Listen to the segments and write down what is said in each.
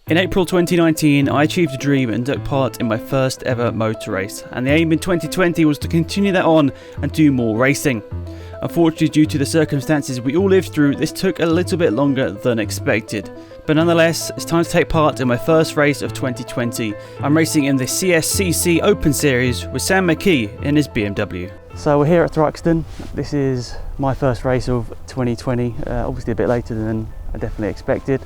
In April 2019, I achieved a dream and took part in my first ever motor race, and the aim in 2020 was to continue that on and do more racing. Unfortunately, due to the circumstances we all lived through, this took a little bit longer than expected. But nonetheless, it's time to take part in my first race of 2020. I'm racing in the CSCC Open Series with Sam McKee in his BMW. So we're here at Thruxton. This is my first race of 2020, obviously a bit later than I definitely expected.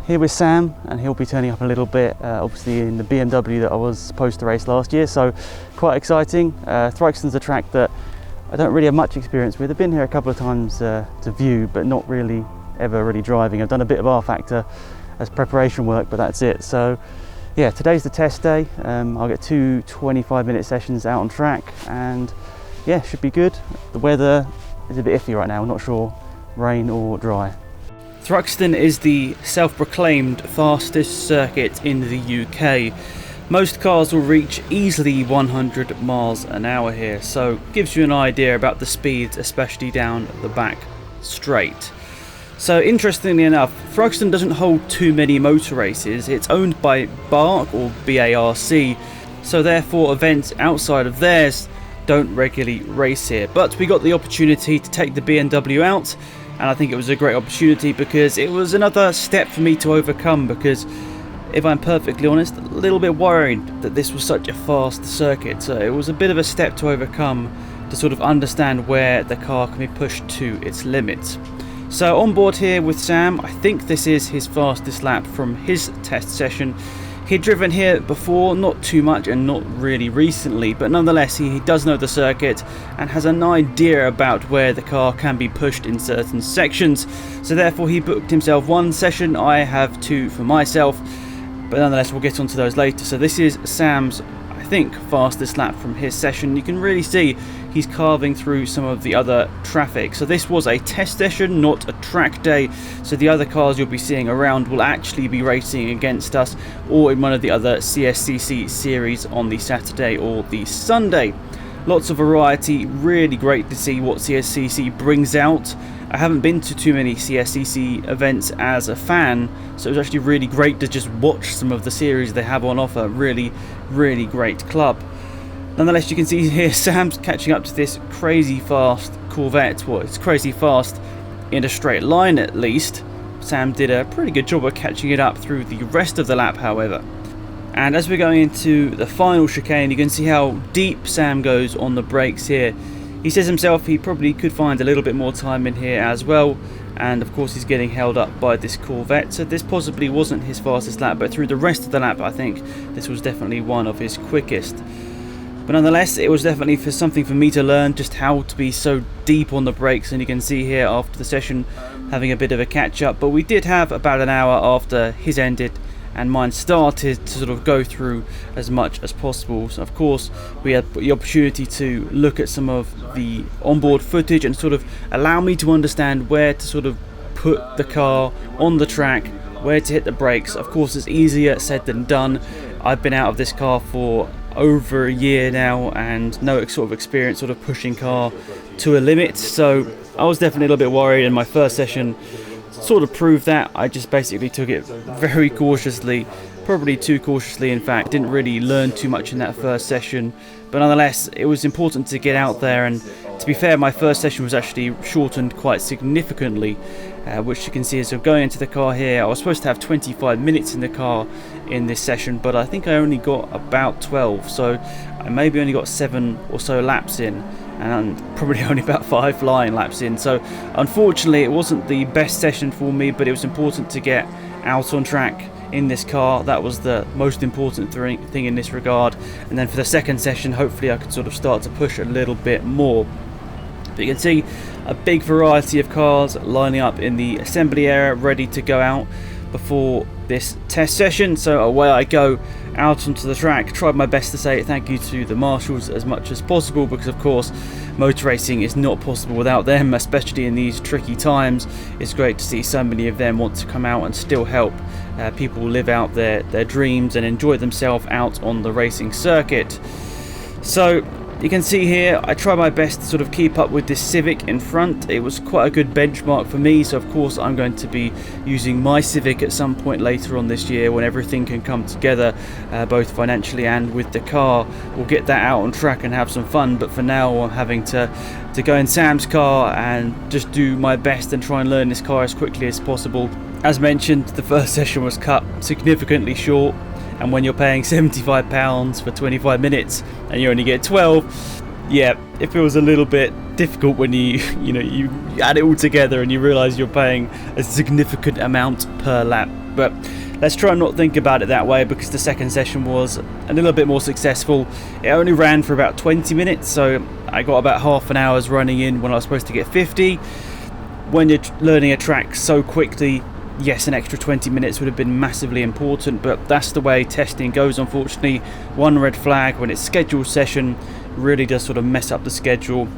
Here with Sam, and he'll be turning up a little bit, obviously in the BMW that I was supposed to race last year, so quite exciting. Thruxton's a track that I don't really have much experience with. I've been here a couple of times to view, but not really ever really driving. I've done a bit of R-Factor as preparation work, but that's it. So yeah, today's the test day. I'll get two 25-minute sessions out on track, and yeah, should be good. The weather is a bit iffy right now, I'm not sure rain or dry. Thruxton is the self-proclaimed fastest circuit in the UK. Most cars will reach easily 100 miles an hour here, so gives you an idea about the speeds, especially down the back straight. So interestingly enough, Thruxton doesn't hold too many motor races. It's owned by BARC or BARC, so therefore events outside of theirs don't regularly race here. But we got the opportunity to take the BMW out, and I think it was a great opportunity because it was another step for me to overcome, because if I'm perfectly honest, a little bit worried that this was such a fast circuit. So it was a bit of a step to overcome to sort of understand where the car can be pushed to its limits. So on board here with Sam, I think this is his fastest lap from his test session. He'd driven here before, not too much and not really recently, but nonetheless he does know the circuit and has an idea about where the car can be pushed in certain sections. So therefore he booked himself one session, I have two for myself, but nonetheless we'll get onto those later. So this is Sam's, I think, fastest lap from his session. You can really see he's carving through some of the other traffic. So this was a test session, not a track day, so the other cars you'll be seeing around will actually be racing against us or in one of the other CSCC series on the Saturday or the Sunday. Lots of variety, really great to see what CSCC brings out. I haven't been to too many CSCC events as a fan, so it was actually really great to just watch some of the series they have on offer. Really great club. Nonetheless, you can see here Sam's catching up to this crazy fast Corvette. Well, it's crazy fast in a straight line at least. Sam did a pretty good job of catching it up through the rest of the lap, however. And as we're going into the final chicane, you can see how deep Sam goes on the brakes here. He says himself he probably could find a little bit more time in here as well, and of course he's getting held up by this Corvette, so this possibly wasn't his fastest lap, but through the rest of the lap I think this was definitely one of his quickest. But nonetheless, it was definitely something for me to learn, just how to be so deep on the brakes, and you can see here after the session having a bit of a catch up. But we did have about an hour after his ended and mine started to sort of go through as much as possible. So of course we had the opportunity to look at some of the onboard footage and sort of allow me to understand where to sort of put the car on the track, where to hit the brakes. Of course it's easier said than done. I've been out of this car for over a year now and no sort of experience sort of pushing car to a limit, so I was definitely a little bit worried, and my first session sort of proved that. I just basically took it very cautiously, probably too cautiously in fact. Didn't really learn too much in that first session, but nonetheless it was important to get out there, and to be fair my first session was actually shortened quite significantly, which you can see as I'm going into the car here. I was supposed to have 25 minutes in the car in this session, but I think I only got about 12, so I maybe only got 7 or so laps in, and probably only about 5 flying laps in. So unfortunately it wasn't the best session for me, but it was important to get out on track in this car. That was the most important thing in this regard, and then for the second session hopefully I could sort of start to push a little bit more. But you can see a big variety of cars lining up in the assembly area ready to go out before this test session. So away I go out onto the track. Tried my best to say thank you to the marshals as much as possible, because of course motor racing is not possible without them, especially in these tricky times. It's great to see so many of them want to come out and still help people live out their dreams and enjoy themselves out on the racing circuit. So You can see here I try my best to sort of keep up with this Civic in front. It was quite a good benchmark for me, so of course I'm going to be using my Civic at some point later on this year when everything can come together, both financially and with the car. We'll get that out on track and have some fun, but for now I'm having to go in Sam's car and just do my best and try and learn this car as quickly as possible. As mentioned, the first session was cut significantly short, and when you're paying £75 for 25 minutes and you only get 12, yeah, it feels a little bit difficult when you add it all together and you realise you're paying a significant amount per lap. But let's try and not think about it that way, because the second session was a little bit more successful. It only ran for about 20 minutes, so I got about half an hour's running in when I was supposed to get 50. When you're learning a track so quickly, yes, an extra 20 minutes would have been massively important, but that's the way testing goes, unfortunately. One red flag when it's scheduled session really does sort of mess up the schedule.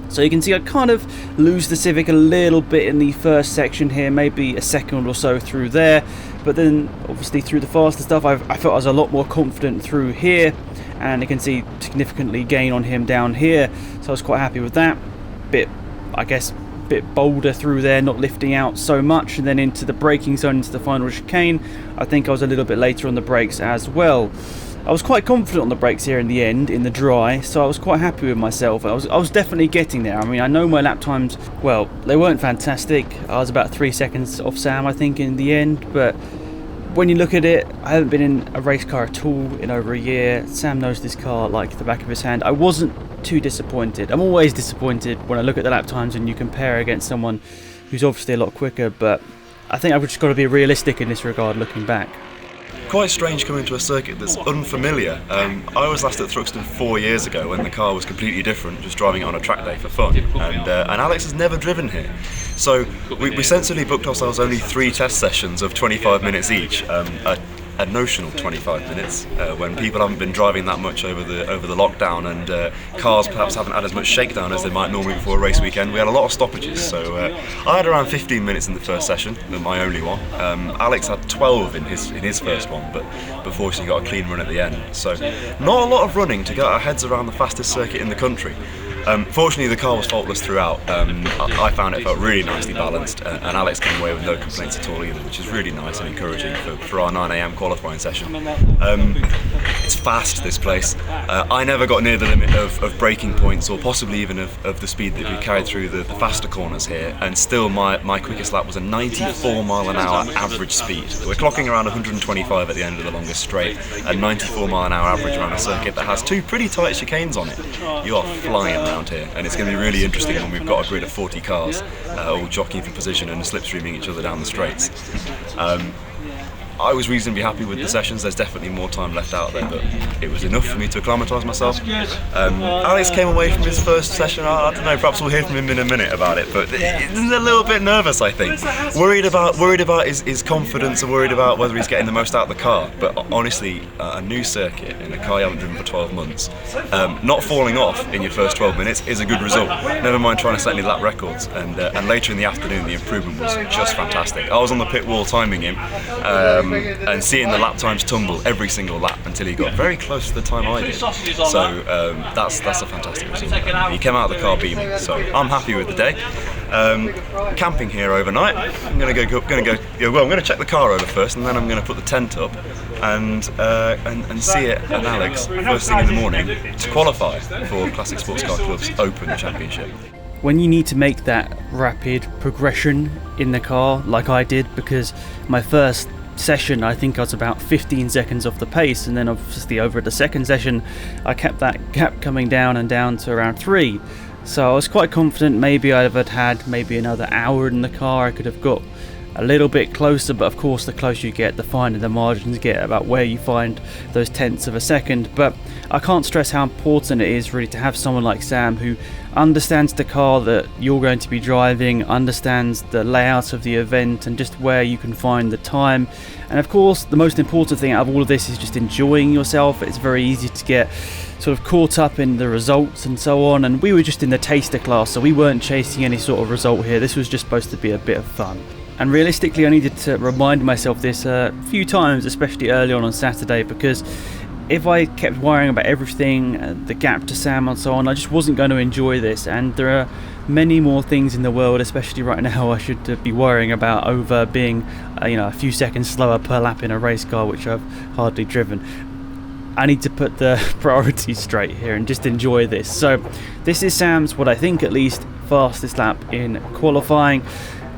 So you can see I kind of lose the Civic a little bit in the first section here, maybe a second or so through there, but then obviously through the faster stuff I felt I was a lot more confident through here, and you can see significantly gain on him down here, so I was quite happy with that. Bit bolder through there, not lifting out so much, and then into the braking zone, into the final chicane. I think I was a little bit later on the brakes as well. I was quite confident on the brakes here in the end, in the dry, so I was quite happy with myself. I was definitely getting there. I mean, I know my lap times, well, they weren't fantastic. I was about 3 seconds off Sam, I think, in the end, but when you look at it, I haven't been in a race car at all in over a year. Sam knows this car like the back of his hand. I wasn't too disappointed. I'm always disappointed when I look at the lap times and you compare against someone who's obviously a lot quicker, but I think I've just got to be realistic in this regard looking back. Quite strange coming to a circuit that's unfamiliar. I was last at Thruxton 4 years ago when the car was completely different, just driving it on a track day for fun, and Alex has never driven here. So we sensibly booked ourselves only 3 test sessions of 25 minutes each, a notional 25 minutes, when people haven't been driving that much over the lockdown, and cars perhaps haven't had as much shakedown as they might normally before a race weekend. We had a lot of stoppages, so I had around 15 minutes in the first session, my only one. Alex had 12 in his first one, but unfortunately got a clean run at the end. So not a lot of running to get our heads around the fastest circuit in the country. Fortunately, the car was faultless throughout. I found it felt really nicely balanced, and Alex came away with no complaints at all either, which is really nice and encouraging for our 9 AM qualifying session. It's fast, this place. I never got near the limit of braking points, or possibly even of the speed that we carried through the faster corners here, and still my quickest lap was a 94 mile an hour average speed. We're clocking around 125 at the end of the longest straight, a 94 mile an hour average around a circuit that has 2 pretty tight chicanes on it. You are flying around here, and it's going to be really interesting when we've got a grid of 40 cars all jockeying for position and slipstreaming each other down the straights. I was reasonably happy with the sessions. There's definitely more time left out there, but it was enough for me to acclimatise myself. Alex came away from his first session, I don't know, perhaps we'll hear from him in a minute about it, but he's a little bit nervous, I think. Worried about his confidence, and worried about whether he's getting the most out of the car. But honestly, a new circuit in a car you haven't driven for 12 months, not falling off in your first 12 minutes is a good result. Never mind trying to set any lap records. And later in the afternoon, the improvement was just fantastic. I was on the pit wall timing him, and seeing the lap times tumble every single lap until he got very close to the time I did. So that's a fantastic result. He came out of the car beaming, so I'm happy with the day. Camping here overnight. I'm going to check the car over first, and then I'm going to put the tent up and see it and Alex first thing in the morning to qualify for Classic Sports Car Club's Open Championship. When you need to make that rapid progression in the car, like I did, because my first session I think I was about 15 seconds off the pace, and then obviously over the second session I kept that gap coming down and down to around 3, so I was quite confident maybe I'd have had maybe another hour in the car, I could have got a little bit closer, but of course the closer you get, the finer the margins get about where you find those tenths of a second. But I can't stress how important it is really to have someone like Sam who understands the car that you're going to be driving, understands the layout of the event and just where you can find the time. And of course the most important thing out of all of this is just enjoying yourself. It's very easy to get sort of caught up in the results and so on, and we were just in the taster class, so we weren't chasing any sort of result here. This was just supposed to be a bit of fun. And realistically I needed to remind myself this a few times, especially early on Saturday, because if I kept worrying about everything, the gap to Sam and so on, I just wasn't going to enjoy this. And there are many more things in the world, especially right now, I should be worrying about over being a few seconds slower per lap in a race car, which I've hardly driven. I need to put the priorities straight here and just enjoy this. So this is Sam's, what I think at least, fastest lap in qualifying.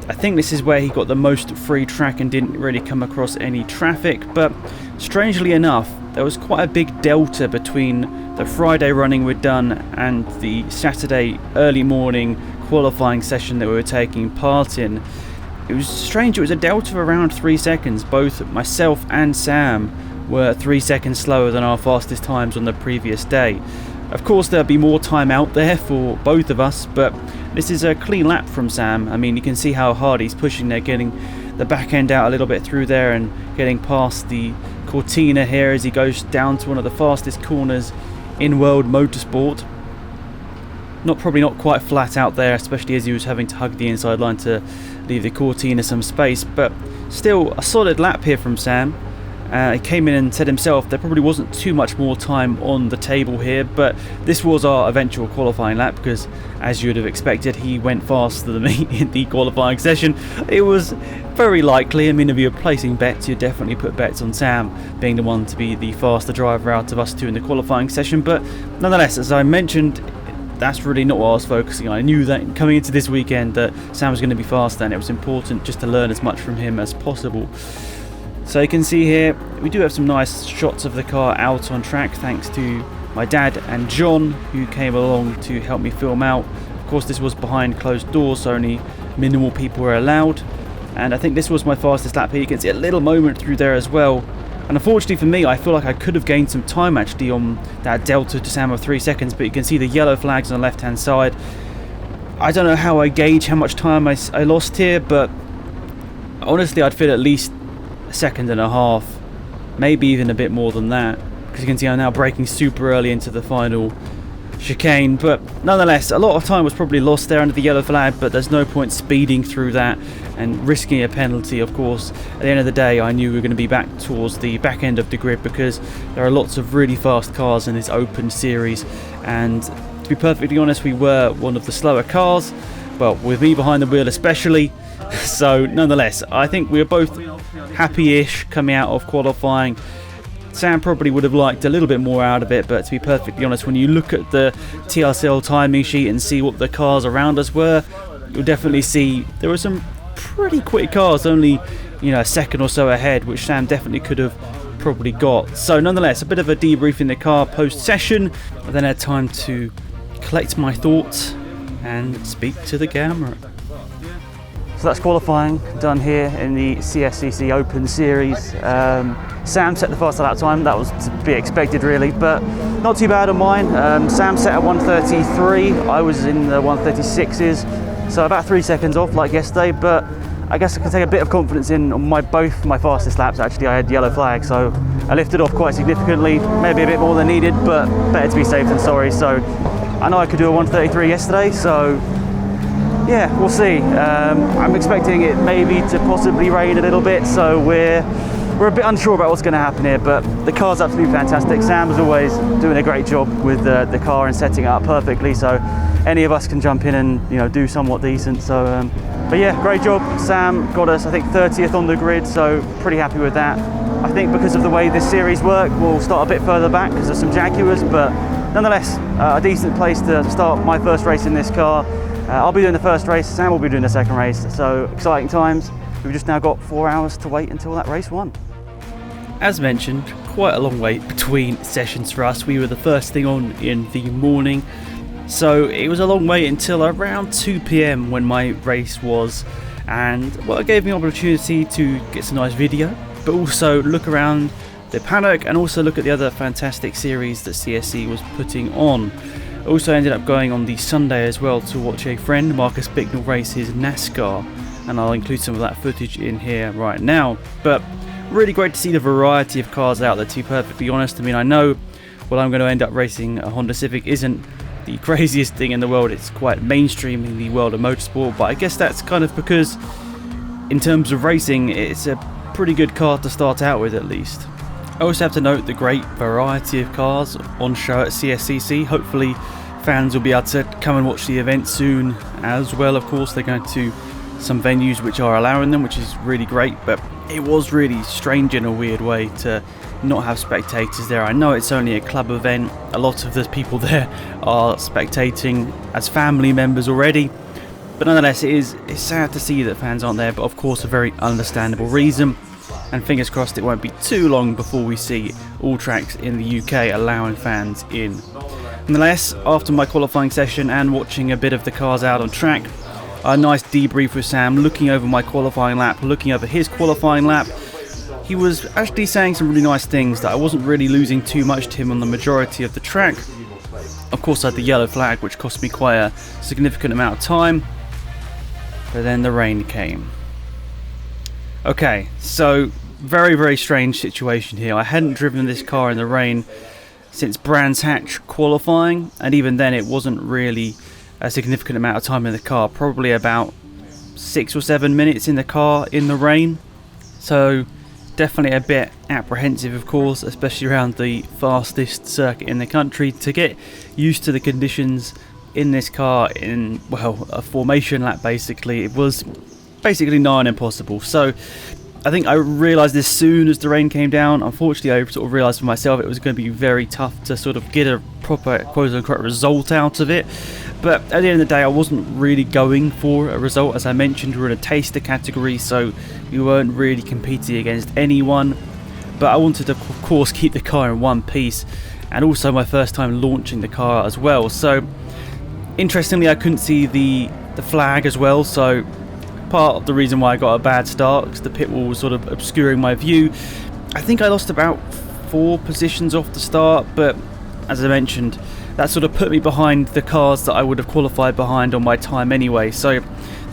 I think this is where he got the most free track and didn't really come across any traffic, but strangely enough there was quite a big delta between the Friday running we'd done and the Saturday early morning qualifying session that we were taking part in. It was strange, it was a delta of around 3 seconds. Both myself and Sam were 3 seconds slower than our fastest times on the previous day. Of course there'll be more time out there for both of us, but this is a clean lap from Sam. I mean, you can see how hard he's pushing there, getting the back end out a little bit through there and getting past the Cortina here as he goes down to one of the fastest corners in World Motorsport. Probably not quite flat out there, especially as he was having to hug the inside line to leave the Cortina some space, but still a solid lap here from Sam. He came in and said himself there probably wasn't too much more time on the table here, but this was our eventual qualifying lap because, as you would have expected, he went faster than me in the qualifying session. It was very likely. I mean, if you're placing bets, you'd definitely put bets on Sam being the one to be the faster driver out of us two in the qualifying session, but nonetheless, as I mentioned, that's really not what I was focusing on. I knew that coming into this weekend that Sam was going to be faster, and it was important just to learn as much from him as possible. So you can see here, we do have some nice shots of the car out on track, thanks to my dad and John, who came along to help me film out. Of course, this was behind closed doors, so only minimal people were allowed. And I think this was my fastest lap here. You can see a little moment through there as well. And unfortunately for me, I feel like I could have gained some time actually on that delta to Sam of 3 seconds, but you can see the yellow flags on the left-hand side. I don't know how I gauge how much time I lost here, but honestly, I'd feel at least a second and a half, maybe even a bit more than that, because you can see I'm now braking super early into the final chicane. But nonetheless, a lot of time was probably lost there under the yellow flag, but there's no point speeding through that and risking a penalty. Of course, at the end of the day, I knew we were going to be back towards the back end of the grid because there are lots of really fast cars in this open series, and to be perfectly honest, we were one of the slower cars, well, with me behind the wheel especially. So nonetheless, I think we were both happy-ish coming out of qualifying. Sam probably would have liked a little bit more out of it, but to be perfectly honest, when you look at the TRCL timing sheet and see what the cars around us were, you'll definitely see there were some pretty quick cars, only a second or so ahead, which Sam definitely could have probably got. So nonetheless, a bit of a debrief in the car post-session. I then had time to collect my thoughts and speak to the camera. So that's qualifying done here in the CSCC Open Series. Sam set the fastest lap time. That was to be expected really, but not too bad on mine. Sam set at 1:33. I was in the 1:36s, so about 3 seconds off like yesterday, but I guess I can take a bit of confidence in on both my fastest laps. Actually, I had yellow flag, so I lifted off quite significantly, maybe a bit more than needed, but better to be safe than sorry. So I know I could do a 1:33 yesterday, so yeah, we'll see. I'm expecting it maybe to possibly rain a little bit, so we're a bit unsure about what's going to happen here, but the car's absolutely fantastic. Sam's always doing a great job with the car and setting it up perfectly, so any of us can jump in and do somewhat decent. So, but yeah, great job. Sam got us, I think, 30th on the grid, so pretty happy with that. I think because of the way this series works, we'll start a bit further back because there's some Jaguars, but nonetheless, a decent place to start my first race in this car. I'll be doing the first race, Sam will be doing the second race, so exciting times. We've just now got 4 hours to wait until that race 1. As mentioned, quite a long wait between sessions for us. We were the first thing on in the morning, so it was a long wait until around 2 PM when my race was, and well, it gave me an opportunity to get some nice video, but also look around the paddock and also look at the other fantastic series that CSC was putting on. Also ended up going on the Sunday as well to watch a friend, Marcus Bicknell, race his NASCAR, and I'll include some of that footage in here right now. But really great to see the variety of cars out there, to be perfectly honest. I mean, I know what I'm going to end up racing a Honda Civic isn't the craziest thing in the world. It's quite mainstream in the world of motorsport, but I guess that's kind of because in terms of racing, it's a pretty good car to start out with at least. I also have to note the great variety of cars on show at CSCC. Hopefully fans will be able to come and watch the event soon as well. Of course, they're going to some venues which are allowing them, which is really great, but it was really strange in a weird way to not have spectators there. I know it's only a club event, a lot of the people there are spectating as family members already, but nonetheless it's sad to see that fans aren't there, but of course a very understandable reason, and fingers crossed it won't be too long before we see all tracks in the UK allowing fans in. Nonetheless, after my qualifying session and watching a bit of the cars out on track, a nice debrief with Sam, looking over my qualifying lap, looking over his qualifying lap. He was actually saying some really nice things, that I wasn't really losing too much to him on the majority of the track. Of course I had the yellow flag, which cost me quite a significant amount of time, but then the rain came. Okay, so very, very strange situation here. I hadn't driven this car in the rain since Brands Hatch qualifying, and even then it wasn't really a significant amount of time in the car, probably about 6 or 7 minutes in the car in the rain. So definitely a bit apprehensive, of course, especially around the fastest circuit in the country, to get used to the conditions in this car in, well, a formation lap basically. It was basically nigh on impossible. So I think I realised as soon as the rain came down. Unfortunately, I sort of realised for myself it was going to be very tough to sort of get a proper quote-unquote result out of it. But at the end of the day, I wasn't really going for a result. As I mentioned, we're in a taster category, so we weren't really competing against anyone. But I wanted to, of course, keep the car in one piece, and also my first time launching the car as well. So, interestingly, I couldn't see the flag as well, so part of the reason why I got a bad start, because the pit wall was sort of obscuring my view. I think I lost about 4 positions off the start, but as I mentioned, that sort of put me behind the cars that I would have qualified behind on my time anyway. So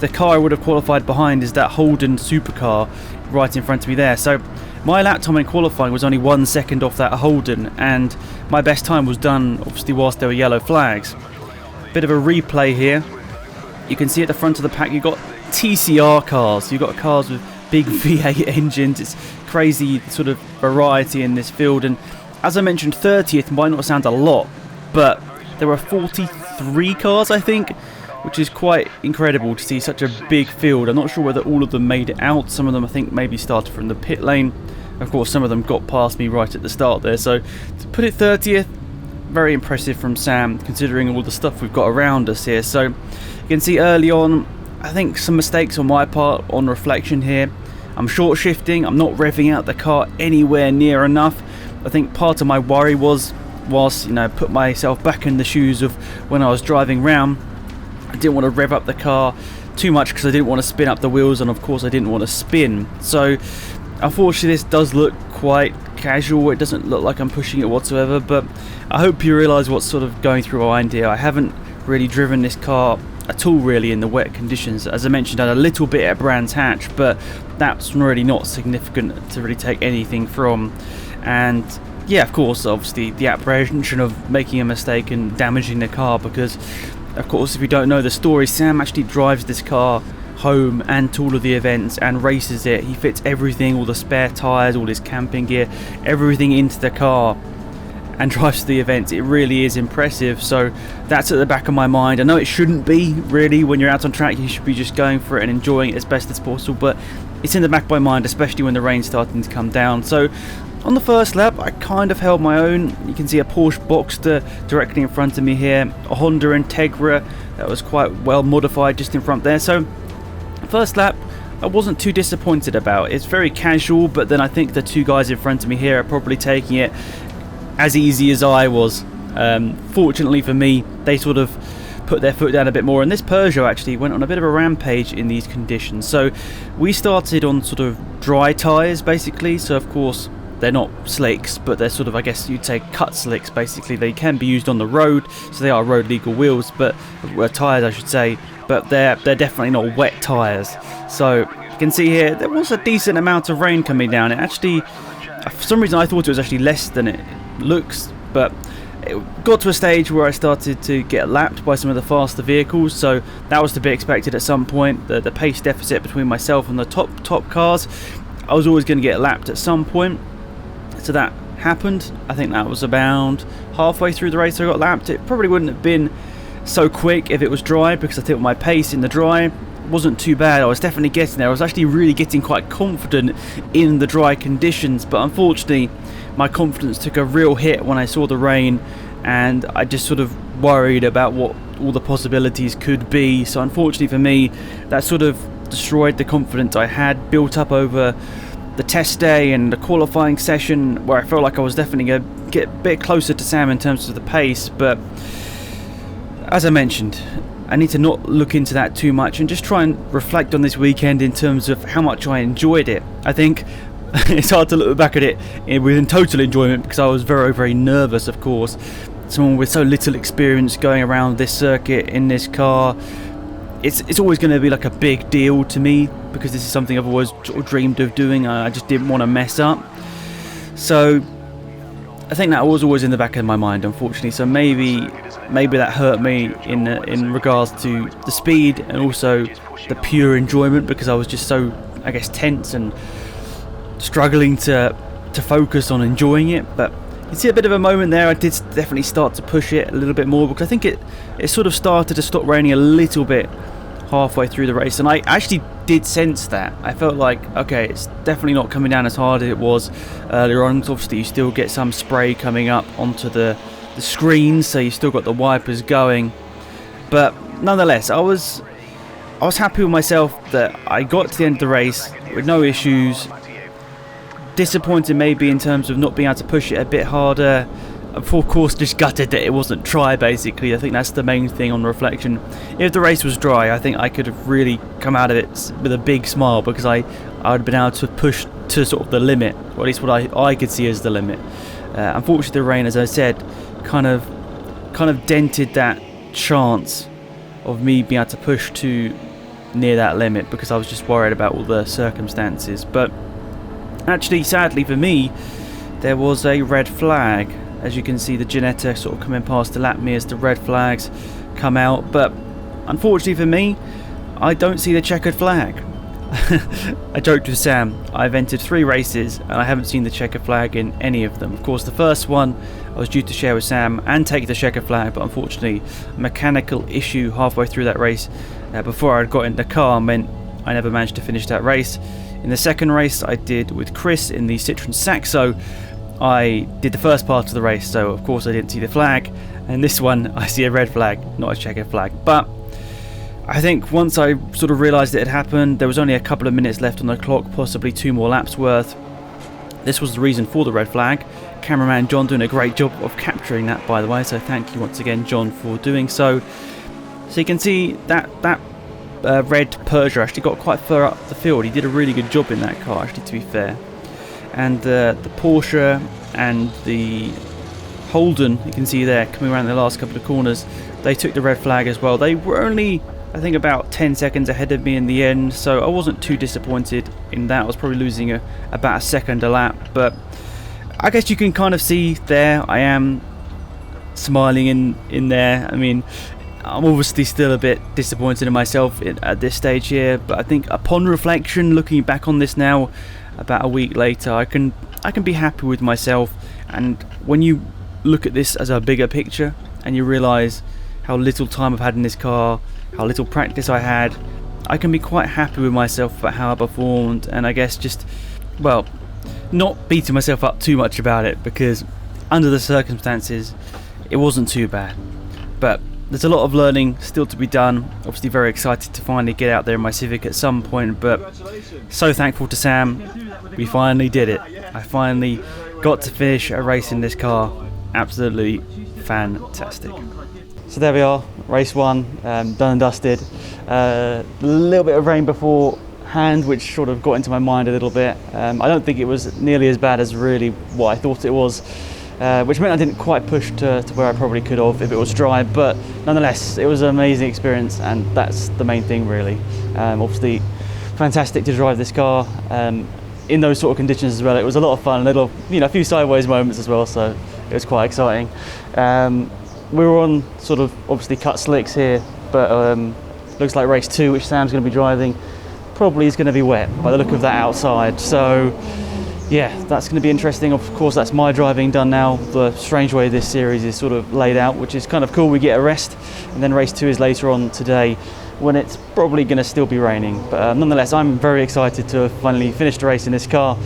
the car I would have qualified behind is that Holden supercar right in front of me there. So my lap time in qualifying was only 1 second off that Holden, and my best time was done obviously whilst there were yellow flags. Bit of a replay here. You can see at the front of the pack you've got TCR cars. You've got cars with big V8 engines. It's crazy sort of variety in this field, and as I mentioned, 30th might not sound a lot, but there were 43 cars, I think, which is quite incredible to see such a big field. I'm not sure whether all of them made it out. Some of them I think maybe started from the pit lane. Of course, some of them got past me right at the start there. So to put it 30th, very impressive from Sam, considering all the stuff we've got around us here. So you can see early on, I think some mistakes on my part on reflection here. I'm short shifting, I'm not revving out the car anywhere near enough. I think part of my worry was, whilst, put myself back in the shoes of when I was driving round, I didn't want to rev up the car too much because I didn't want to spin up the wheels, and of course I didn't want to spin. So unfortunately this does look quite casual. It doesn't look like I'm pushing it whatsoever, but I hope you realise what's sort of going through my mind here. I haven't really driven this car at all really in the wet conditions. As I mentioned, I had a little bit at Brands Hatch, but that's really not significant to really take anything from. And yeah, of course, obviously the apprehension of making a mistake and damaging the car, because of course if you don't know the story, Sam actually drives this car home and to all of the events and races it. He fits everything, all the spare tyres, all his camping gear, everything into the car and drives to the events. It really is impressive, so that's at the back of my mind. I know it shouldn't be really. When you're out on track you should be just going for it and enjoying it as best as possible, but it's in the back of my mind, especially when the rain's starting to come down. So on the first lap I kind of held my own. You can see a Porsche Boxster directly in front of me here, a Honda Integra that was quite well modified just in front there. So first lap I wasn't too disappointed about. It's very casual, but then I think the 2 guys in front of me here are probably taking it as easy as I was. Fortunately for me, they sort of put their foot down a bit more, and this Peugeot actually went on a bit of a rampage in these conditions. So we started on sort of dry tyres basically, so of course they're not slicks, but they're sort of, I guess you'd say, cut slicks basically. They can be used on the road, so they are road legal wheels, but tyres I should say, but they're definitely not wet tyres. So you can see here there was a decent amount of rain coming down. It actually, for some reason I thought it was actually less than it looks, but it got to a stage where I started to get lapped by some of the faster vehicles, so that was to be expected at some point. The pace deficit between myself and the top cars, I was always going to get lapped at some point. So that happened. I think that was about halfway through the race I got lapped. It probably wouldn't have been so quick if it was dry, because I think my pace in the dry wasn't too bad. I was definitely getting there. I was actually really getting quite confident in the dry conditions, but unfortunately my confidence took a real hit when I saw the rain, and I just sort of worried about what all the possibilities could be. So unfortunately for me, that sort of destroyed the confidence I had built up over the test day and the qualifying session, where I felt like I was definitely going to get a bit closer to Sam in terms of the pace. But as I mentioned, I need to not look into that too much and just try and reflect on this weekend in terms of how much I enjoyed it. I think it's hard to look back at it with total enjoyment, because I was very, very nervous, of course. Someone with so little experience going around this circuit in this car, it's always going to be like a big deal to me, because this is something I've always sort of dreamed of doing. I just didn't want to mess up. So I think that was always in the back of my mind, unfortunately. So maybe that hurt me in regards to the speed and also the pure enjoyment, because I was just so, I guess, tense and struggling to focus on enjoying it. But you see a bit of a moment there. I did definitely start to push it a little bit more, because I think it sort of started to stop raining a little bit halfway through the race, and I actually did sense that. I felt like, okay, it's definitely not coming down as hard as it was earlier on. Obviously you still get some spray coming up onto the screen, so you still got the wipers going, but nonetheless I was happy with myself that I got to the end of the race with no issues. Disappointed maybe in terms of not being able to push it a bit harder. Of course, just gutted that it wasn't dry, basically. I think that's the main thing on reflection. If the race was dry, I think I could have really come out of it with a big smile, because I would have been able to push to sort of the limit, or at least what I could see as the limit. Unfortunately, the rain, as I said, kind of dented that chance of me being able to push to near that limit, because I was just worried about all the circumstances. But actually, sadly for me, there was a red flag. As you can see, the Ginetta sort of coming past to lap me as the red flags come out. But unfortunately for me, I don't see the checkered flag. I joked with Sam, I've entered 3 races and I haven't seen the checkered flag in any of them. Of course, the first one I was due to share with Sam and take the checkered flag, but unfortunately a mechanical issue halfway through that race before I got in the car meant I never managed to finish that race. In the second race I did with Chris in the Citroen Saxo, I did the first part of the race, so of course I didn't see the flag, and this one I see a red flag, not a checkered flag. But I think once I sort of realised it had happened, there was only a couple of minutes left on the clock, possibly 2 more laps worth. This was the reason for the red flag. Cameraman John doing a great job of capturing that, by the way, so thank you once again, John, for doing so. So you can see that red Peugeot actually got quite far up the field. He did a really good job in that car, actually, to be fair. And the Porsche and the Holden, you can see there, coming around the last couple of corners, they took the red flag as well. They were only, I think, about 10 seconds ahead of me in the end, so I wasn't too disappointed in that. I was probably losing about a second a lap, but I guess you can kind of see there I am smiling in there. I mean, I'm obviously still a bit disappointed in myself at this stage here, but I think upon reflection, looking back on this now about a week later, I can be happy with myself. And when you look at this as a bigger picture and you realise how little time I've had in this car, how little practice I had, I can be quite happy with myself about how I performed, and I guess just, well, not beating myself up too much about it, because under the circumstances it wasn't too bad. But there's a lot of learning still to be done. Obviously very excited to finally get out there in my Civic at some point, but so thankful to Sam. We finally did it. I finally got to finish a race in this car. Absolutely fantastic. So there we are, race 1, done and dusted. A little bit of rain beforehand, which sort of got into my mind a little bit. I don't think it was nearly as bad as really what I thought it was. Which meant I didn't quite push to where I probably could have if it was dry, but nonetheless it was an amazing experience, and that's the main thing really. Obviously fantastic to drive this car in those sort of conditions as well. It was a lot of fun, a few sideways moments as well, so it was quite exciting. We were on sort of obviously cut slicks here, but looks like race 2, which Sam's going to be driving, probably is going to be wet by the look of that outside. So yeah, that's going to be interesting. Of course, that's my driving done now. The strange way this series is sort of laid out, which is kind of cool. We get a rest, and then race 2 is later on today, when it's probably going to still be raining. But nonetheless, I'm very excited to finally finish the race in this car.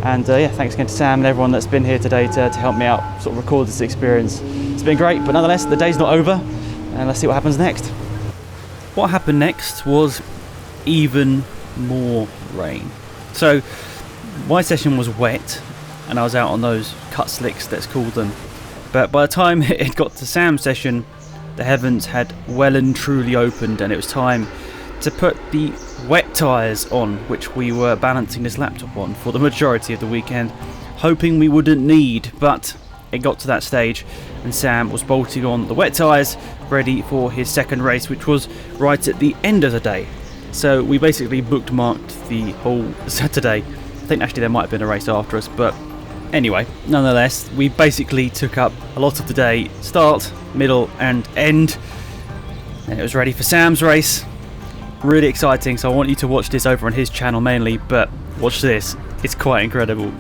And yeah, thanks again to Sam and everyone that's been here today to help me out, sort of record this experience. It's been great, but nonetheless, the day's not over, and let's see what happens next. What happened next was even more rain. So my session was wet, and I was out on those cut slicks, let's call them. But by the time it got to Sam's session, the heavens had well and truly opened, and it was time to put the wet tyres on, which we were balancing this laptop on for the majority of the weekend, hoping we wouldn't need. But it got to that stage, and Sam was bolting on the wet tyres, ready for his second race, which was right at the end of the day. So we basically bookmarked the whole Saturday. I think actually there might have been a race after us, but anyway, nonetheless, we basically took up a lot of the day, start, middle and end, and it was ready for Sam's race. Really exciting, so I want you to watch this over on his channel mainly, but watch this, it's quite incredible.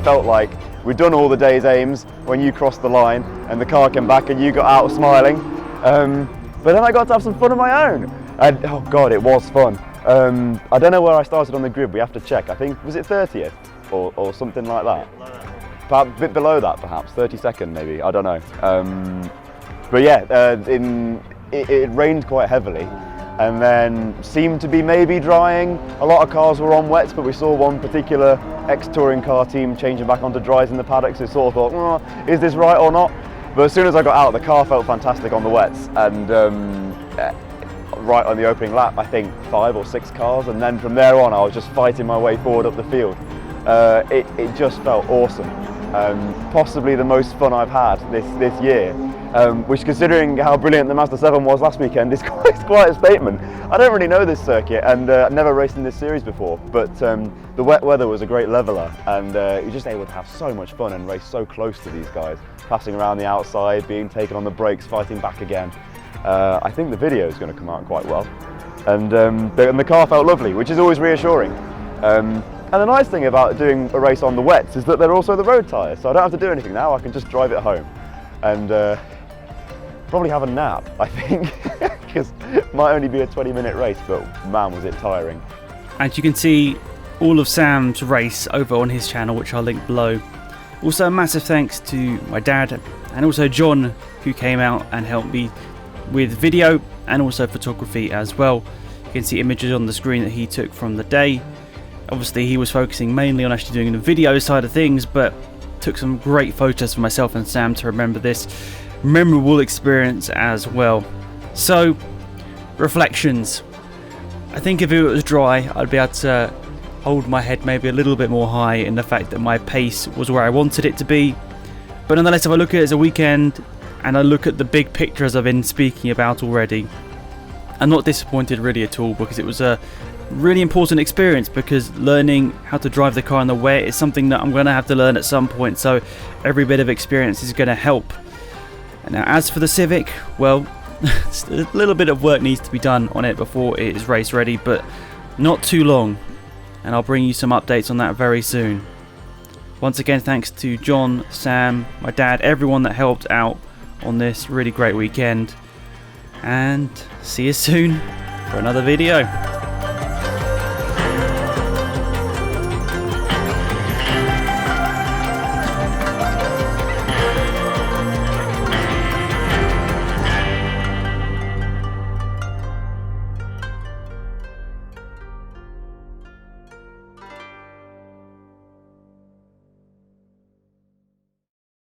Felt like we'd done all the day's aims when you crossed the line and the car came back and you got out smiling, but then I got to have some fun of my own, and oh god, it was fun. I don't know where I started on the grid, we have to check. I think, was it 30th or something like that? Perhaps a bit below that, perhaps 32nd maybe, I don't know. But yeah, it rained quite heavily, and then seemed to be maybe drying. A lot of cars were on wets, but we saw one particular ex-touring car team changing back onto dries in the paddock, so sort of thought, oh, is this right or not? But as soon as I got out, the car felt fantastic on the wets, and right on the opening lap, I think 5 or 6 cars, and then from there on I was just fighting my way forward up the field. It just felt awesome. Possibly the most fun I've had this year, which, considering how brilliant the Mazda 7 was last weekend, is quite a statement. I don't really know this circuit, and I've never raced in this series before, but the wet weather was a great leveller, and you're just able to have so much fun and race so close to these guys, passing around the outside, being taken on the brakes, fighting back again. I think the video is going to come out quite well, and the car felt lovely, which is always reassuring. And the nice thing about doing a race on the wets is that they're also the road tyres, so I don't have to do anything now. I can just drive it home and probably have a nap, I think, because it might only be a 20-minute race, but man, was it tiring. And you can see all of Sam's race over on his channel, which I'll link below. Also, a massive thanks to my dad and also John, who came out and helped me with video and also photography as well. You can see images on the screen that he took from the day. Obviously he was focusing mainly on actually doing the video side of things, but took some great photos for myself and Sam to remember this memorable experience as well. So, reflections. I think if it was dry, I'd be able to hold my head maybe a little bit more high in the fact that my pace was where I wanted it to be. But nonetheless, if I look at it as a weekend and I look at the big picture as I've been speaking about already, I'm not disappointed really at all, because it was a really important experience, because learning how to drive the car in the wet is something that I'm going to have to learn at some point, so every bit of experience is going to help. Now as for the Civic, well, a little bit of work needs to be done on it before it is race ready, but not too long, and I'll bring you some updates on that very soon. Once again, thanks to John, Sam, my dad, everyone that helped out on this really great weekend, and see you soon for another video.